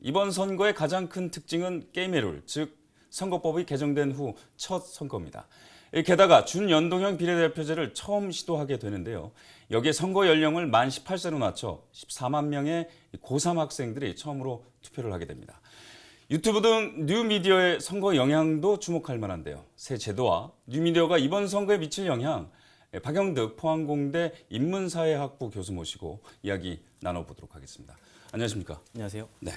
이번 선거의 가장 큰 특징은 게임의 룰, 즉 선거법이 개정된 후 첫 선거입니다. 게다가 준연동형 비례대표제를 처음 시도하게 되는데요. 여기에 선거 연령을 만 18세로 낮춰 14만 명의 고3 학생들이 처음으로 투표를 하게 됩니다. 유튜브 등 뉴미디어의 선거 영향도 주목할 만한데요. 새 제도와 뉴미디어가 이번 선거에 미칠 영향, 박영득 포항공대 인문사회학부 교수 모시고 이야기 나눠보도록 하겠습니다. 안녕하십니까? 안녕하세요. 네.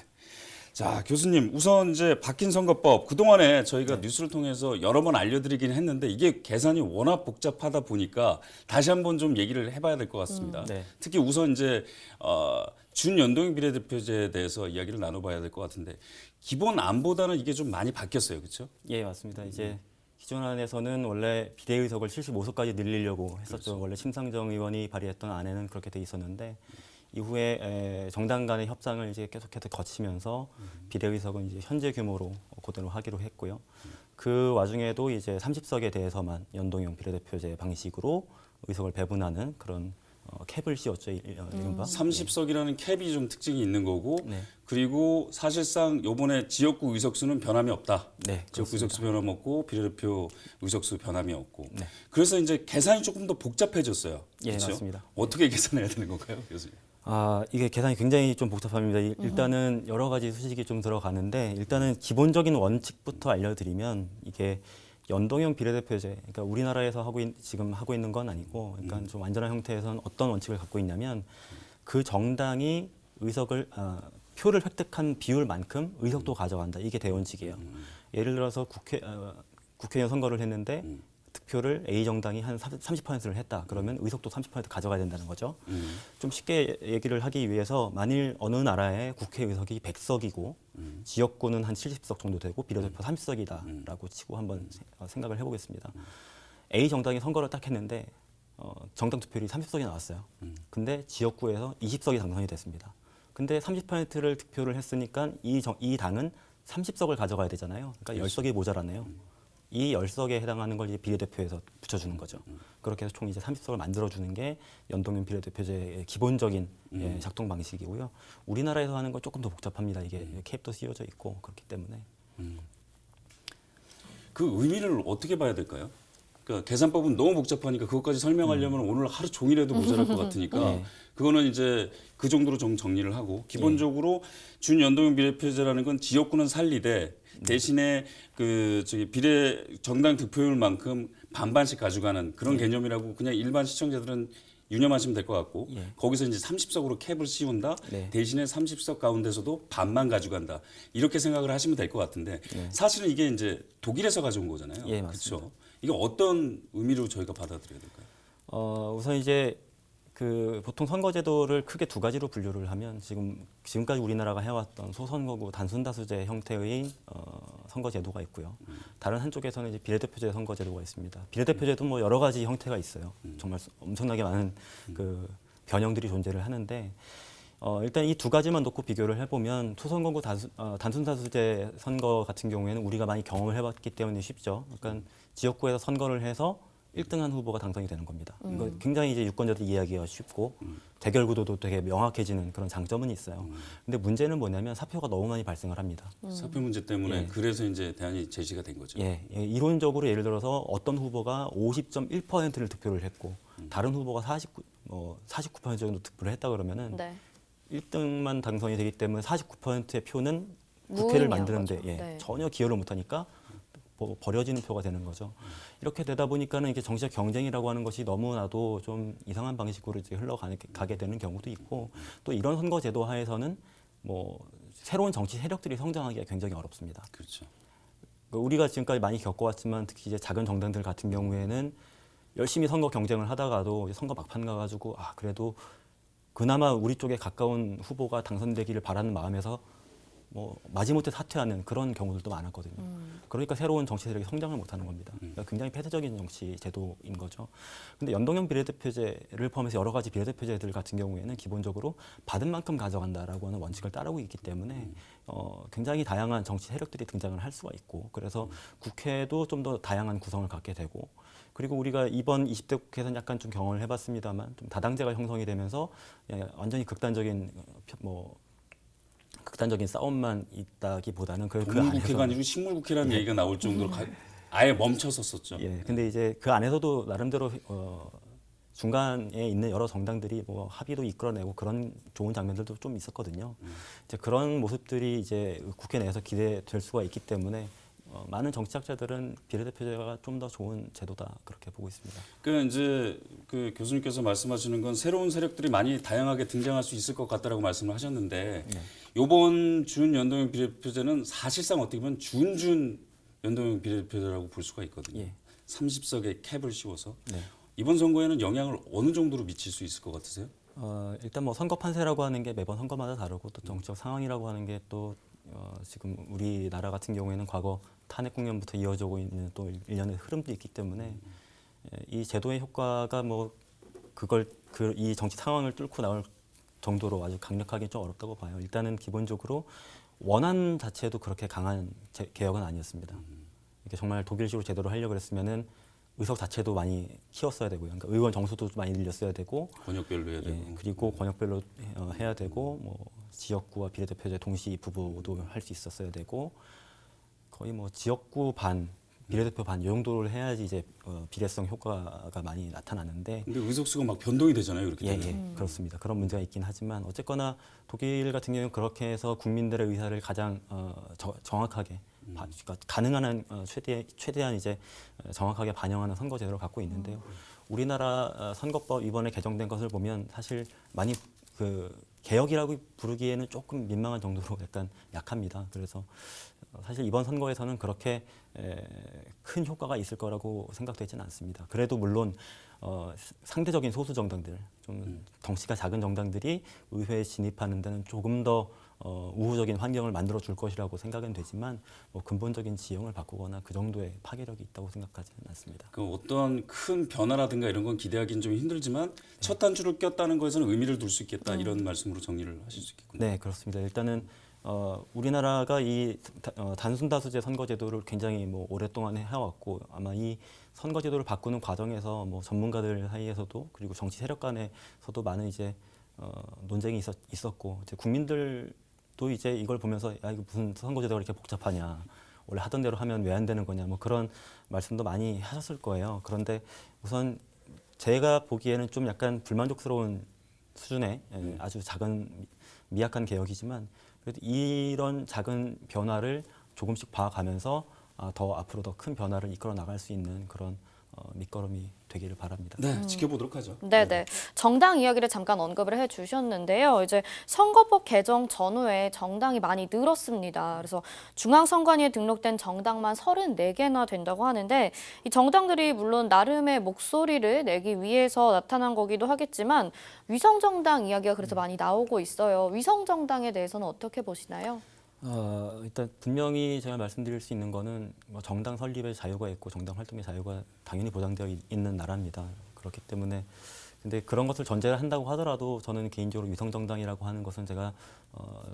자, 교수님, 우선 이제 바뀐 선거법, 그동안에 저희가 뉴스를 통해서 여러 번 알려드리긴 했는데 이게 계산이 워낙 복잡하다 보니까 다시 한번 좀 얘기를 해봐야 될 것 같습니다. 네. 특히 우선 이제 준연동형 비례대표제에 대해서 이야기를 나눠봐야 될 것 같은데 기본 안보다는 이게 좀 많이 바뀌었어요, 그렇죠? 예, 맞습니다. 이제 기존 안에서는 원래 비례의석을 75석까지 늘리려고 했었죠. 그렇죠. 원래 심상정 의원이 발의했던 안에는 그렇게 돼 있었는데 이후에 정당 간의 협상을 이제 계속해서 거치면서 비례의석은 이제 현재 규모로 그대로 하기로 했고요. 그 와중에도 이제 30석에 대해서만 연동형 비례대표제 방식으로 의석을 배분하는 그런 캡을 씌웠죠. 이른바. 30석이라는 캡이 좀 특징이 있는 거고 네. 그리고 사실상 요번에 지역구 의석수는 변함이 없다. 네, 지역구 그렇습니다. 의석수 변함 없고 비례대표 의석수 변함이 없고. 네. 그래서 이제 계산이 조금 더 복잡해졌어요. 예, 그렇죠? 맞습니다. 어떻게 계산해야 되는 건가요, 교수님? 이게 계산이 굉장히 좀 복잡합니다. 일단은 여러 가지 수식이 좀 들어가는데 일단은 기본적인 원칙부터 알려드리면 이게 연동형 비례대표제, 그러니까 우리나라에서 지금 하고 있는 건 아니고, 그러니까 좀 완전한 형태에서는 어떤 원칙을 갖고 있냐면 그 정당이 표를 획득한 비율만큼 의석도 가져간다. 이게 대원칙이에요. 예를 들어서 국회의원 선거를 했는데 득표를 A 정당이 한 30%를 했다. 그러면 의석도 30% 가져가야 된다는 거죠. 좀 쉽게 얘기를 하기 위해서 만일 어느 나라의 국회의석이 100석이고 지역구는 한 70석 정도 되고 비례대표 30석이다라고 치고 한번 생각을 해보겠습니다. A 정당이 선거를 딱 했는데 정당 투표율이 30석이 나왔어요. 근데 지역구에서 20석이 당선이 됐습니다. 근데 30%를 득표를 했으니까 이 당은 30석을 가져가야 되잖아요. 그러니까 10석이 모자라네요. 이 10석에 해당하는 걸 이제 비례대표에서 붙여주는 거죠. 그렇게 해서 총 이제 30석을 만들어주는 게 연동형 비례대표제의 기본적인 작동 방식이고요. 우리나라에서 하는 건 조금 더 복잡합니다. 이게 캡도 씌워져 있고 그렇기 때문에. 그 의미를 어떻게 봐야 될까요? 그러니까 계산법은 너무 복잡하니까 그것까지 설명하려면 오늘 하루 종일해도 모자랄 것 같으니까 네. 그거는 이제 그 정도로 좀 정리를 하고 기본적으로 준연동형 비례대표제라는 건 지역구는 살리되 대신에 비례 정당 득표율만큼 반반씩 가져가는 그런 개념이라고 그냥 일반 시청자들은 유념하시면 될 것 같고 거기서 이제 30석으로 캡을 씌운다. 네. 대신에 30석 가운데서도 반만 가져간다. 이렇게 생각을 하시면 될 것 같은데 사실은 이게 이제 독일에서 가져온 거잖아요. 예, 맞습니다. 그렇죠? 이게 어떤 의미로 저희가 받아들여야 될까요? 우선 이제 보통 선거제도를 크게 두 가지로 분류를 하면 지금까지 우리나라가 해왔던 소선거구 단순다수제 형태의 선거제도가 있고요. 다른 한쪽에서는 이제 비례대표제 선거제도가 있습니다. 비례대표제도 뭐 여러 가지 형태가 있어요. 정말 엄청나게 많은 변형들이 존재를 하는데 일단 이 두 가지만 놓고 비교를 해보면 소선거구 단순다수제 선거 같은 경우에는 우리가 많이 경험을 해봤기 때문에 쉽죠. 그러니까 지역구에서 선거를 해서 1등한 후보가 당선이 되는 겁니다. 이거 굉장히 이제 유권자들이 이해하기가 쉽고 대결 구도도 되게 명확해지는 그런 장점은 있어요. 근데 문제는 뭐냐면 사표가 너무 많이 발생을 합니다. 사표 문제 때문에 그래서 이제 대안이 제시가 된 거죠. 이론적으로 예를 들어서 어떤 후보가 50.1%를 득표를 했고 다른 후보가 49% 정도 득표를 했다 그러면은 1등만 당선이 되기 때문에 49%의 표는 국회를 만드는데 전혀 기여를 못하니까 버려지는 표가 되는 거죠. 이렇게 되다 보니까는 이게 정치적 경쟁이라고 하는 것이 너무나도 좀 이상한 방식으로 이제 흘러가게 되는 경우도 있고 또 이런 선거 제도 하에서는 새로운 정치 세력들이 성장하기가 굉장히 어렵습니다. 그렇죠. 우리가 지금까지 많이 겪어왔지만 특히 이제 작은 정당들 같은 경우에는 열심히 선거 경쟁을 하다가도 선거 막판 가가지고 그래도 그나마 우리 쪽에 가까운 후보가 당선되기를 바라는 마음에서 마지못해 사퇴하는 그런 경우들도 많았거든요. 그러니까 새로운 정치 세력이 성장을 못하는 겁니다. 그러니까 굉장히 폐쇄적인 정치 제도인 거죠. 근데 연동형 비례대표제를 포함해서 여러 가지 비례대표제들 같은 경우에는 기본적으로 받은 만큼 가져간다라고 하는 원칙을 따르고 있기 때문에 굉장히 다양한 정치 세력들이 등장을 할 수가 있고 그래서 국회도 좀 더 다양한 구성을 갖게 되고 그리고 우리가 이번 20대 국회에서는 약간 좀 경험을 해봤습니다만 좀 다당제가 형성이 되면서 완전히 극단적인 극단적인 싸움만 있다기보다는 그 동물국회가 안에서 아니고 식물국회라는 얘기가 나올 정도로 아예 멈춰섰었죠. 예, 근데 이제 그 안에서도 나름대로 중간에 있는 여러 정당들이 뭐 합의도 이끌어내고 그런 좋은 장면들도 좀 있었거든요. 이제 그런 모습들이 이제 국회 내에서 기대될 수가 있기 때문에 많은 정치학자들은 비례대표제가 좀 더 좋은 제도다 그렇게 보고 있습니다. 그 이제 그 교수님께서 말씀하시는 건 새로운 세력들이 많이 다양하게 등장할 수 있을 것 같다라고 말씀을 하셨는데 이번 준연동형 비례대표제는 사실상 어떻게 보면 준준 연동형 비례대표제라고 볼 수가 있거든요. 예. 30석의 캡을 씌워서 네. 이번 선거에는 영향을 어느 정도로 미칠 수 있을 것 같으세요? 일단 뭐 선거 판세라고 하는 게 매번 선거마다 다르고 또 정치적 상황이라고 하는 게 또 지금 우리나라 같은 경우에는 과거 탄핵 국면부터 이어지고 있는 또 일련의 흐름도 있기 때문에 이 제도의 효과가 뭐 그걸 이 정치 상황을 뚫고 나올 정도로 아주 강력하게 좀 어렵다고 봐요. 일단은 기본적으로 원안 자체도 그렇게 강한 개혁은 아니었습니다. 이게 정말 독일식으로 제도를 하려고 했으면은 의석 자체도 많이 키웠어야 되고요. 그러니까 의원 정수도 많이 늘렸어야 되고, 권역별로 해야 되고. 그리고 권역별로 해야 되고, 뭐 지역구와 비례대표제 동시 부부도 할 수 있었어야 되고, 거의 뭐 지역구 반, 비례대표 반 이 정도를 해야지 이제 비례성 효과가 많이 나타나는데. 근데 의석수가 막 변동이 되잖아요. 이렇게 예, 되면. 예, 그렇습니다. 그런 문제가 있긴 하지만 어쨌거나 독일 같은 경우는 그렇게 해서 국민들의 의사를 가장 정확하게 그러니까 가능한 한 최대한 이제 정확하게 반영하는 선거 제도를 갖고 있는데요. 우리나라 선거법 이번에 개정된 것을 보면 사실 많이 그 개혁이라고 부르기에는 조금 민망한 정도로 약간 약합니다. 그래서 사실 이번 선거에서는 그렇게 큰 효과가 있을 거라고 생각되지는 않습니다. 그래도 물론 상대적인 소수 정당들, 좀 덩치가 작은 정당들이 의회에 진입하는 데는 조금 더 우호적인 환경을 만들어 줄 것이라고 생각은 되지만 뭐 근본적인 지형을 바꾸거나 그 정도의 파괴력이 있다고 생각하지는 않습니다. 그 어떤 큰 변화라든가 이런 건 기대하기는 좀 힘들지만 첫 단추를 꼈다는 것에는 의미를 둘 수 있겠다 이런 말씀으로 정리를 하실 수 있겠군요. 네, 그렇습니다. 일단은 우리나라가 이 단순 다수제 선거제도를 굉장히 뭐 오랫동안 해왔고 아마 이 선거제도를 바꾸는 과정에서 뭐 전문가들 사이에서도 그리고 정치 세력 간에서도 많은 이제 논쟁이 있었고 이제 국민들도 이제 이걸 보면서 야 이거 무슨 선거제도가 이렇게 복잡하냐 원래 하던 대로 하면 왜 안 되는 거냐 뭐 그런 말씀도 많이 하셨을 거예요. 그런데 우선 제가 보기에는 좀 약간 불만족스러운 수준의 아주 작은 미약한 개혁이지만 그래도 이런 작은 변화를 조금씩 봐가면서 더 앞으로 더 큰 변화를 이끌어 나갈 수 있는 그런 밑거름이 되기를 바랍니다. 네, 지켜보도록 하죠. 네네. 정당 이야기를 잠깐 언급을 해주셨는데요. 이제 선거법 개정 전후에 정당이 많이 늘었습니다. 그래서 중앙선관위에 등록된 정당만 34개나 된다고 하는데 이 정당들이 물론 나름의 목소리를 내기 위해서 나타난 거기도 하겠지만 위성정당 이야기가 그래서 많이 나오고 있어요. 위성정당에 대해서는 어떻게 보시나요? 일단 분명히 제가 말씀드릴 수 있는 거는 뭐 정당 설립의 자유가 있고 정당 활동의 자유가 당연히 보장되어 있는 나라입니다. 그렇기 때문에 근데 그런 것을 전제를 한다고 하더라도 저는 개인적으로 위성정당이라고 하는 것은 제가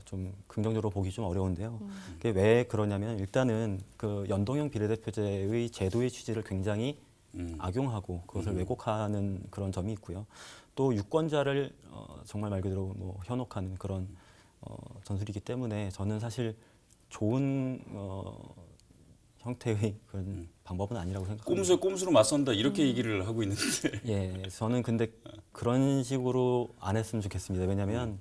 좀 긍정적으로 보기 좀 어려운데요. 그게 왜 그러냐면 일단은 그 연동형 비례대표제의 제도의 취지를 굉장히 악용하고 그것을 왜곡하는 그런 점이 있고요. 또 유권자를 정말 말 그대로 뭐 현혹하는 그런 전술이기 때문에 저는 사실 좋은 형태의 그런 방법은 아니라고 생각합니다. 꼼수에 꼼수로 맞선다 이렇게 얘기를 하고 있는데 예, 저는 근데 그런 식으로 안 했으면 좋겠습니다. 왜냐하면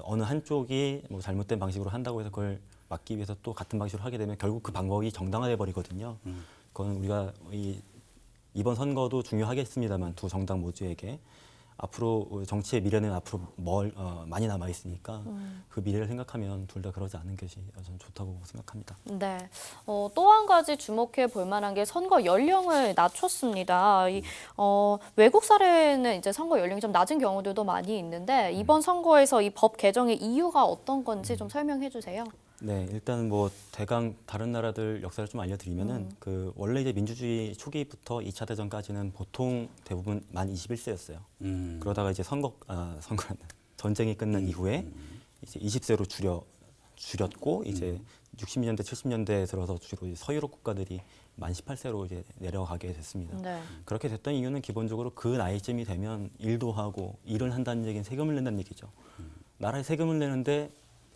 어느 한쪽이 뭐 잘못된 방식으로 한다고 해서 그걸 막기 위해서 또 같은 방식으로 하게 되면 결국 그 방법이 정당화돼 버리거든요. 그건 우리가 이번 선거도 중요하겠습니다만 두 정당 모두에게 앞으로 정치의 미래는 앞으로 많이 남아 있으니까 그 미래를 생각하면 둘 다 그러지 않은 것이 저는 좋다고 생각합니다. 네. 또 한 가지 주목해 볼 만한 게 선거 연령을 낮췄습니다. 외국 사례는 이제 선거 연령이 좀 낮은 경우들도 많이 있는데 이번 선거에서 이 법 개정의 이유가 어떤 건지 좀 설명해 주세요. 네, 일단 뭐 대강 다른 나라들 역사를 좀 알려드리면은 그 원래 이제 민주주의 초기부터 2차 대전까지는 보통 대부분 만 21세였어요. 그러다가 이제 전쟁이 끝난 이후에 이제 20세로 줄였고 이제 60년대 70년대에 들어서 주로 이제 서유럽 국가들이 만 18세로 이제 내려가게 됐습니다. 네. 그렇게 됐던 이유는 기본적으로 그 나이쯤이 되면 일도 하고 일을 한다는 얘기는 세금을 낸다는 얘기죠. 나라에 세금을 내는데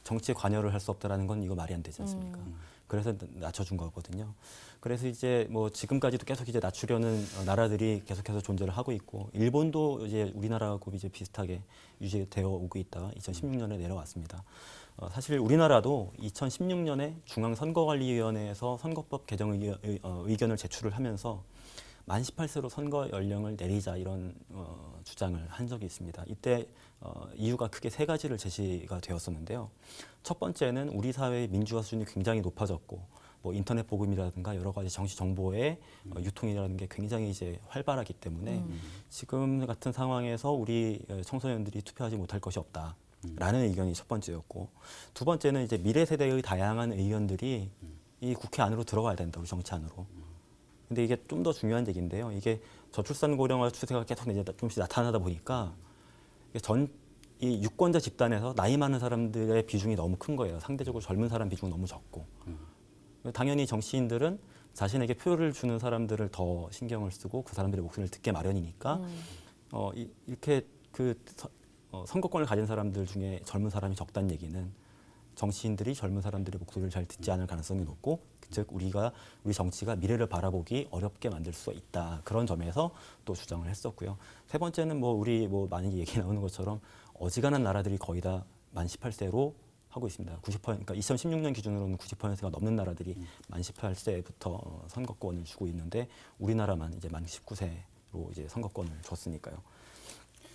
정치에 관여를 할 수 없다라는 건 이거 말이 안 되지 않습니까? 그래서 낮춰준 거거든요. 그래서 이제 뭐 지금까지도 계속 이제 낮추려는 나라들이 계속해서 존재를 하고 있고 일본도 이제 우리나라하고 이제 비슷하게 유지되어 오고 있다가 2016년에 내려왔습니다. 사실 우리나라도 2016년에 중앙선거관리위원회에서 선거법 개정 의견을 제출을 하면서 만 18세로 선거 연령을 내리자 이런 주장을 한 적이 있습니다. 이때 이유가 크게 세 가지를 제시가 되었었는데요. 첫 번째는 우리 사회의 민주화 수준이 굉장히 높아졌고 뭐 인터넷 보급이라든가 여러 가지 정치 정보의 유통이라는 게 굉장히 이제 활발하기 때문에 지금 같은 상황에서 우리 청소년들이 투표하지 못할 것이 없다라는 의견이 첫 번째였고 두 번째는 이제 미래 세대의 다양한 의견들이 이 국회 안으로 들어가야 된다, 우리 정치 안으로. 근데 이게 좀 더 중요한 얘기인데요. 이게 저출산 고령화 추세가 계속 이제 조금씩 나타나다 보니까 이 유권자 집단에서 나이 많은 사람들의 비중이 너무 큰 거예요. 상대적으로 젊은 사람 비중은 너무 적고. 당연히 정치인들은 자신에게 표를 주는 사람들을 더 신경을 쓰고 그 사람들의 목소리를 듣게 마련이니까 이렇게 선거권을 가진 사람들 중에 젊은 사람이 적다는 얘기는 정치인들이 젊은 사람들의 목소리를 잘 듣지 않을 가능성이 높고 즉 우리 정치가 미래를 바라보기 어렵게 만들 수가 있다. 그런 점에서 또 주장을 했었고요. 세 번째는 우리 많이 얘기 나오는 것처럼 어지간한 나라들이 거의 다 만 18세로 하고 있습니다. 90%, 그러니까 2016년 기준으로는 90%가 넘는 나라들이 만 18세부터 선거권을 주고 있는데 우리나라만 이제 만 19세로 이제 선거권을 줬으니까요.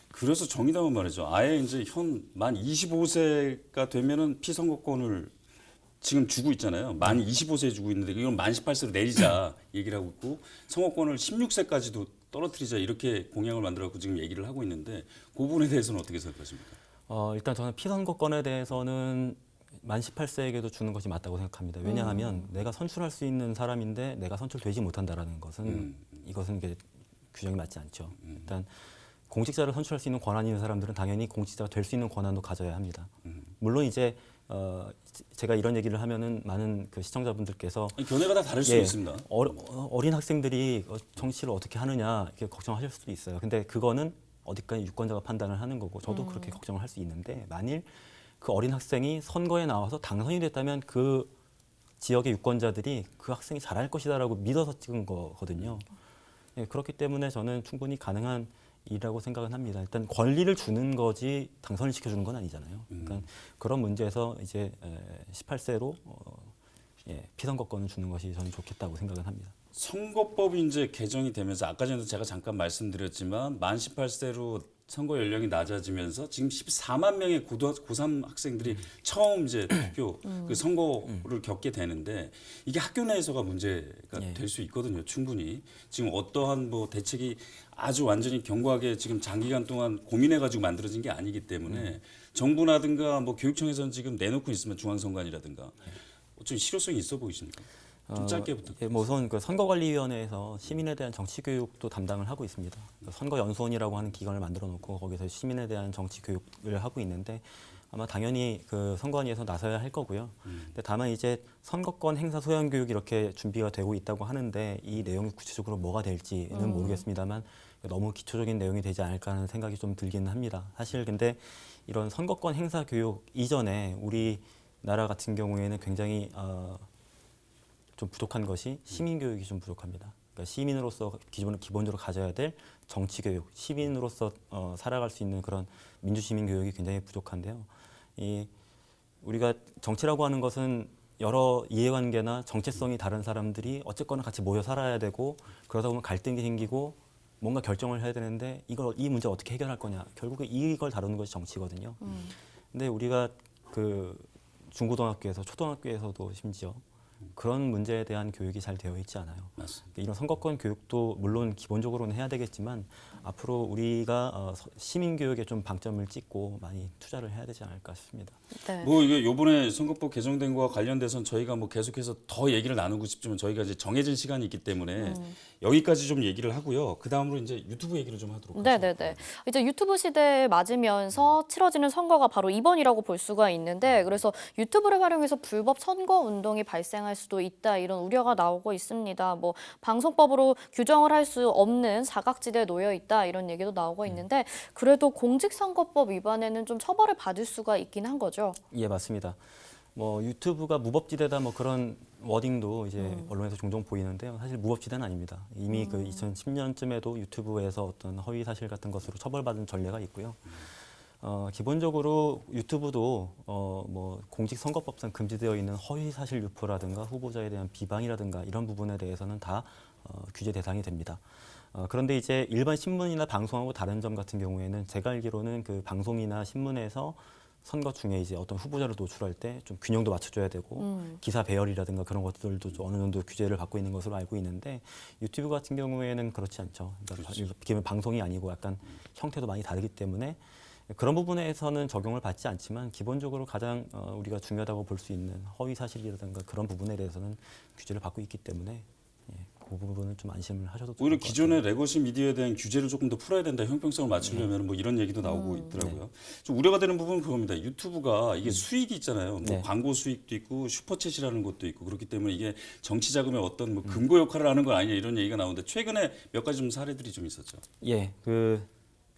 그래서 정의당은 말이죠. 아예 이제 현 만 25세가 되면은 피선거권을 지금 주고 있잖아요. 만 25세에 주고 있는데 이건 만 18세로 내리자 얘기를 하고 있고 선거권을 16세까지도 떨어뜨리자 이렇게 공약을 만들어갖고 지금 얘기를 하고 있는데 그 부분에 대해서는 어떻게 생각하십니까? 일단 저는 피선거권에 대해서는 만 18세에게도 주는 것이 맞다고 생각합니다. 왜냐하면 내가 선출할 수 있는 사람인데 내가 선출되지 못한다라는 것은 이것은 이게 규정이 맞지 않죠. 일단 공직자를 선출할 수 있는 권한이 있는 사람들은 당연히 공직자가 될 수 있는 권한도 가져야 합니다. 물론 이제 제가 이런 얘기를 하면은 많은 그 시청자분들께서 견해가 다 다를 수 있습니다. 어린 학생들이 정치를 어떻게 하느냐 이렇게 걱정하실 수도 있어요. 근데 그거는 어디까지 유권자가 판단을 하는 거고 저도 그렇게 걱정을 할 수 있는데 만일 그 어린 학생이 선거에 나와서 당선이 됐다면 그 지역의 유권자들이 그 학생이 잘할 것이다라고 믿어서 찍은 거거든요. 그렇기 때문에 저는 충분히 가능한 일이라고 생각은 합니다. 일단 권리를 주는 거지 당선을 시켜주는 건 아니잖아요. 그러니까 그런 문제에서 이제 18세로 피선거권을 주는 것이 저는 좋겠다고 생각은 합니다. 선거법이 이제 개정이 되면서 아까 전에도 제가 잠깐 말씀드렸지만 만 18세로 선거 연령이 낮아지면서 지금 14만 명의 고3 학생들이 처음 이제 투표 그 선거를 겪게 되는데 이게 학교 내에서가 문제가 될 수 있거든요. 충분히 지금 어떠한 대책이 아주 완전히 견고하게 지금 장기간 동안 고민해가지고 만들어진 게 아니기 때문에 정부라든가 교육청에서는 지금 내놓고 있으면 중앙선관위라든가 좀 실효성이 있어 보이십니까? 좀 짧게 부탁드립니다. 우선 그 선거관리위원회에서 시민에 대한 정치 교육도 담당을 하고 있습니다. 선거연수원이라고 하는 기관을 만들어 놓고 거기서 시민에 대한 정치 교육을 하고 있는데 아마 당연히 그 선관위에서 나서야 할 거고요. 근데 다만 이제 선거권 행사 소양 교육 이렇게 준비가 되고 있다고 하는데 이 내용이 구체적으로 뭐가 될지는 모르겠습니다만 너무 기초적인 내용이 되지 않을까 하는 생각이 좀 들기는 합니다. 사실 근데 이런 선거권 행사 교육 이전에 우리나라 같은 경우에는 굉장히 좀 부족한 것이 시민 교육이 좀 부족합니다. 그러니까 시민으로서 기본적으로 가져야 될 정치 교육, 시민으로서 살아갈 수 있는 그런 민주 시민 교육이 굉장히 부족한데요. 우리가 정치라고 하는 것은 여러 이해관계나 정체성이 다른 사람들이 어쨌거나 같이 모여 살아야 되고 그러다 보면 갈등이 생기고 뭔가 결정을 해야 되는데 이 문제 어떻게 해결할 거냐. 결국에 이걸 다루는 것이 정치거든요. 근데 우리가 그 중고등학교에서 초등학교에서도 심지어 그런 문제에 대한 교육이 잘 되어 있지 않아요. 맞습니다. 이런 선거권 교육도 물론 기본적으로는 해야 되겠지만 앞으로 우리가 시민 교육에 좀 방점을 찍고 많이 투자를 해야 되지 않을까 싶습니다. 네. 이게 이번에 선거법 개정된 거와 관련돼서는 저희가 계속해서 더 얘기를 나누고 싶지만 저희가 이제 정해진 시간이 있기 때문에 여기까지 좀 얘기를 하고요. 그 다음으로 이제 유튜브 얘기를 좀 하도록 하겠습니다. 네네네. 이제 유튜브 시대에 맞으면서 치러지는 선거가 바로 이번이라고 볼 수가 있는데 그래서 유튜브를 활용해서 불법 선거 운동이 발생할 발생할 수도 있다 이런 우려가 나오고 있습니다. 뭐 방송법으로 규정을 할 수 없는 사각지대에 놓여 있다 이런 얘기도 나오고 있는데 그래도 공직선거법 위반에는 좀 처벌을 받을 수가 있긴 한 거죠. 예, 맞습니다. 뭐 유튜브가 무법지대다 뭐 그런 워딩도 이제 언론에서 종종 보이는데요. 사실 무법지대는 아닙니다. 이미 그 2010년쯤에도 유튜브에서 어떤 허위 사실 같은 것으로 처벌받은 전례가 있고요. 기본적으로 유튜브도 뭐 공직선거법상 금지되어 있는 허위 사실 유포라든가 후보자에 대한 비방이라든가 이런 부분에 대해서는 다 규제 대상이 됩니다. 그런데 이제 일반 신문이나 방송하고 다른 점 같은 경우에는 제가 알기로는 그 방송이나 신문에서 선거 중에 이제 어떤 후보자를 노출할 때 좀 균형도 맞춰줘야 되고 기사 배열이라든가 그런 것들도 좀 어느 정도 규제를 받고 있는 것으로 알고 있는데 유튜브 같은 경우에는 그렇지 않죠. 그러니까 기본 방송이 아니고 약간 형태도 많이 다르기 때문에 그런 부분에서는 적용을 받지 않지만 기본적으로 가장 우리가 중요하다고 볼 수 있는 허위 사실이라든가 그런 부분에 대해서는 규제를 받고 있기 때문에 그 부분은 좀 안심을 하셔도 오히려 좋을 것 기존의 레거시 미디어에 대한 규제를 조금 더 풀어야 된다, 형평성을 맞추려면 뭐 이런 얘기도 나오고 있더라고요. 좀 우려가 되는 부분은 그겁니다. 유튜브가 이게 수익이 있잖아요. 뭐 네. 광고 수익도 있고 슈퍼챗이라는 것도 있고 그렇기 때문에 이게 정치 자금의 어떤 뭐 금고 역할을 하는 거 아니냐 이런 얘기가 나오는데 최근에 몇 가지 좀 사례들이 좀 있었죠. 예, 그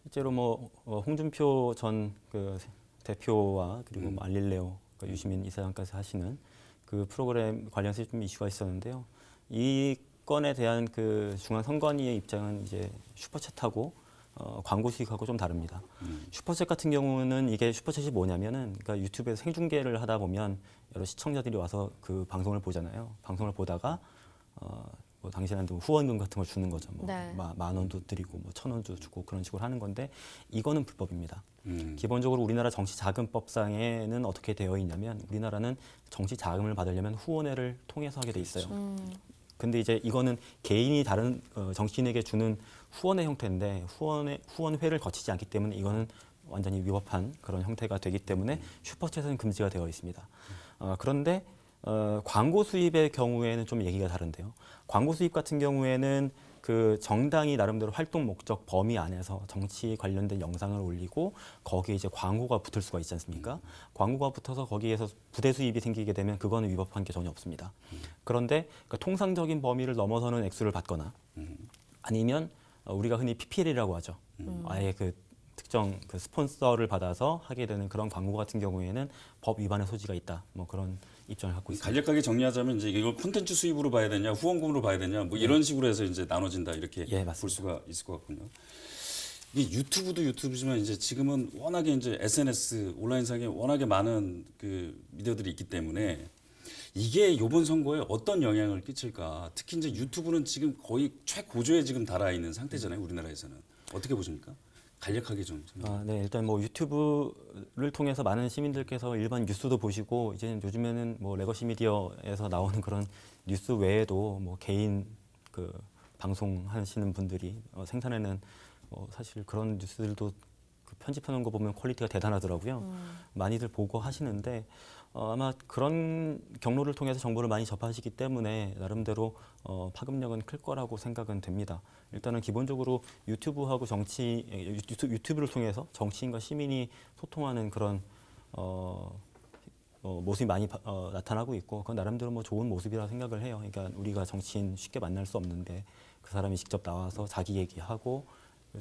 실제로 뭐 홍준표 전 그 대표와 그리고 뭐 알릴레오 그 유시민 이사장까지 하시는 그 프로그램 관련해서 좀 이슈가 있었는데요. 이 건에 대한 그 중앙선관위의 입장은 이제 슈퍼챗하고 광고 수익하고 좀 다릅니다. 슈퍼챗 같은 경우는 이게 슈퍼챗이 뭐냐면은 그러니까 유튜브에서 생중계를 하다 보면 여러 시청자들이 와서 그 방송을 보잖아요. 방송을 보다가 뭐 당신한테 후원금 같은 걸 주는 거죠. 뭐 네. 만 원도 드리고 뭐 1,000원도 주고 그런 식으로 하는 건데 이거는 불법입니다. 기본적으로 우리나라 정치자금법상에는 어떻게 되어 있냐면 우리나라는 정치자금을 받으려면 후원회를 통해서 하게 돼 있어요. 근데 이제 이거는 개인이 다른 정치인에게 주는 후원의 형태인데 후원회를 거치지 않기 때문에 이거는 완전히 위법한 그런 형태가 되기 때문에 슈퍼챗은 금지가 되어 있습니다. 그런데 광고 수입의 경우에는 좀 얘기가 다른데요. 광고 수입 같은 경우에는 그 정당이 나름대로 활동 목적 범위 안에서 정치 관련된 영상을 올리고 거기에 이제 광고가 붙을 수가 있지 않습니까? 광고가 붙어서 거기에서 부대 수입이 생기게 되면 그거는 위법한 게 전혀 없습니다. 그런데 그러니까 통상적인 범위를 넘어서는 액수를 받거나 아니면 우리가 흔히 PPL이라고 하죠. 아예 그 특정 그 스폰서를 받아서 하게 되는 그런 광고 같은 경우에는 법 위반의 소지가 있다. 뭐 그런 입장을 갖고 있습니다. 간략하게 정리하자면 이제 이걸 콘텐츠 수입으로 봐야 되냐, 후원금으로 봐야 되냐, 뭐 이런 식으로 해서 이제 나눠진다 이렇게 예, 볼 수가 있을 것 같군요. 이게 유튜브도 유튜브지만 이제 지금은 워낙에 이제 SNS 온라인상에 워낙에 많은 그 미디어들이 있기 때문에 이게 이번 선거에 어떤 영향을 끼칠까? 특히 이제 유튜브는 지금 거의 최고조에 지금 달아 있는 상태잖아요, 우리나라에서는. 어떻게 보십니까? 간략하게 좀. 네, 일단 뭐 유튜브를 통해서 많은 시민들께서 일반 뉴스도 보시고 이제 요즘에는 뭐 레거시 미디어에서 나오는 그런 뉴스 외에도 뭐 개인 그 방송하시는 분들이 생산해낸 사실 그런 뉴스들도 그 편집하는 거 보면 퀄리티가 대단하더라고요. 많이들 보고 하시는데 아마 그런 경로를 통해서 정보를 많이 접하시기 때문에 나름대로 파급력은 클 거라고 생각은 됩니다. 일단은 기본적으로 유튜브하고 유튜브를 통해서 정치인과 시민이 소통하는 그런 모습이 많이 나타나고 있고 그건 나름대로 뭐 좋은 모습이라 생각을 해요. 그러니까 우리가 정치인 쉽게 만날 수 없는데 그 사람이 직접 나와서 자기 얘기하고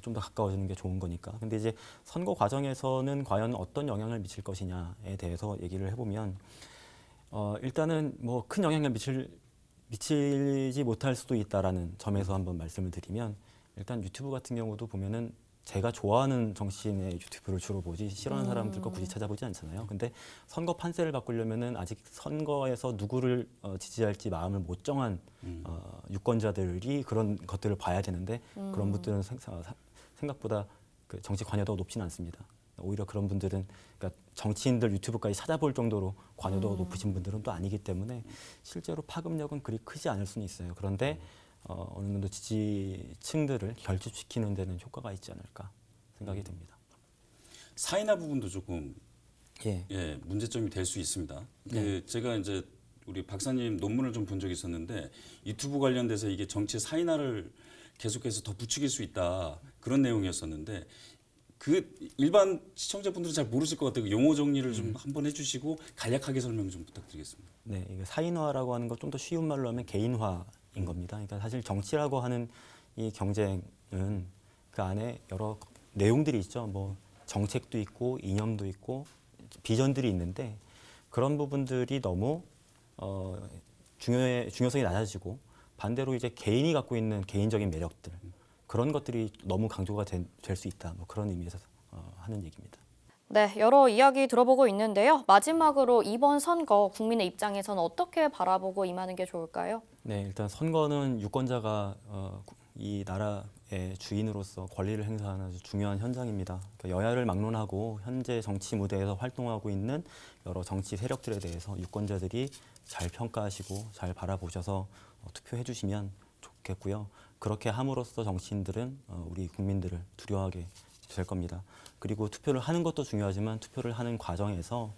좀 더 가까워지는 게 좋은 거니까. 근데 이제 선거 과정에서는 과연 어떤 영향을 미칠 것이냐에 대해서 얘기를 해보면 일단은 뭐 큰 영향을 미치지 못할 수도 있다라는 점에서 한번 말씀을 드리면 일단 유튜브 같은 경우도 보면은 제가 좋아하는 정치인의 유튜브를 주로 보지 싫어하는 사람들 거 굳이 찾아보지 않잖아요. 근데 선거 판세를 바꾸려면은 아직 선거에서 누구를 지지할지 마음을 못 정한 유권자들이 그런 것들을 봐야 되는데 그런 분들은 생각보다 그 정치 관여도가 높지는 않습니다. 오히려 그런 분들은 그러니까 정치인들 유튜브까지 찾아볼 정도로 관여도가 높으신 분들은 또 아니기 때문에 실제로 파급력은 그리 크지 않을 수는 있어요. 그런데 어느 정도 지지층들을 결집시키는 데는 효과가 있지 않을까 생각이 듭니다. 사이나 부분도 조금 예. 문제점이 될 수 있습니다. 그 제가 이제 우리 박사님 논문을 좀 본 적이 있었는데 유튜브 관련돼서 이게 정치 사이나를 계속해서 더 부추길 수 있다 그런 내용이었었는데 그 일반 시청자분들은 잘 모르실 것 같아요. 그 용어 정리를 좀 한번 해주시고 간략하게 설명 좀 부탁드리겠습니다. 네, 이게 사인화라고 하는 걸 좀 더 쉬운 말로 하면 개인화인 겁니다. 그러니까 사실 정치라고 하는 이 경쟁은 그 안에 여러 내용들이 있죠. 뭐 정책도 있고 이념도 있고 비전들이 있는데 그런 부분들이 너무 중요성이 낮아지고 반대로 이제 개인이 갖고 있는 개인적인 매력들 그런 것들이 너무 강조가 될 수 있다. 뭐 그런 의미에서 하는 얘기입니다. 네, 여러 이야기 들어보고 있는데요. 마지막으로 이번 선거 국민의 입장에서는 어떻게 바라보고 임하는 게 좋을까요? 네, 일단 선거는 유권자가 이 나라의 주인으로서 권리를 행사하는 아주 중요한 현장입니다. 그러니까 여야를 막론하고 현재 정치 무대에서 활동하고 있는 여러 정치 세력들에 대해서 유권자들이 잘 평가하시고 잘 바라보셔서 투표해 주시면 좋겠고요. 그렇게 함으로써 정치인들은 우리 국민들을 두려워하게 될 겁니다. 그리고 투표를 하는 것도 중요하지만 투표를 하는 과정에서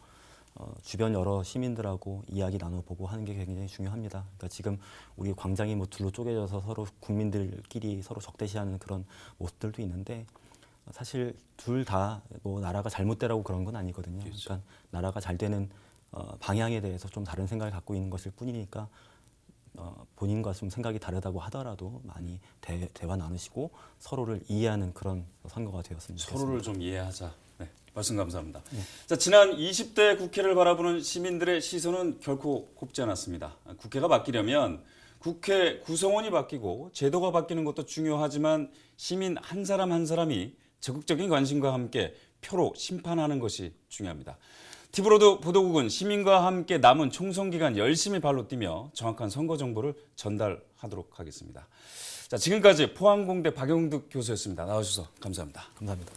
주변 여러 시민들하고 이야기 나눠보고 하는 게 굉장히 중요합니다. 그러니까 지금 우리 광장이 뭐 둘로 쪼개져서 서로 국민들끼리 서로 적대시하는 그런 모습들도 있는데 사실 둘 다 뭐 나라가 잘못되라고 그런 건 아니거든요. 그렇죠. 그러니까 나라가 잘 되는 방향에 대해서 좀 다른 생각을 갖고 있는 것일 뿐이니까 본인과 좀 생각이 다르다고 하더라도 많이 대화 나누시고 서로를 이해하는 그런 선거가 되었으면 좋겠습니다. 서로를 좀 이해하자. 네, 말씀 감사합니다. 자, 지난 20대 국회를 바라보는 시민들의 시선은 결코 곱지 않았습니다. 국회가 바뀌려면 국회 구성원이 바뀌고 제도가 바뀌는 것도 중요하지만 시민 한 사람 한 사람이 적극적인 관심과 함께 표로 심판하는 것이 중요합니다. 티브로드 보도국은 시민과 함께 남은 총선 기간 열심히 발로 뛰며 정확한 선거 정보를 전달하도록 하겠습니다. 자, 지금까지 포항공대 박영득 교수였습니다. 나와주셔서 감사합니다. 감사합니다.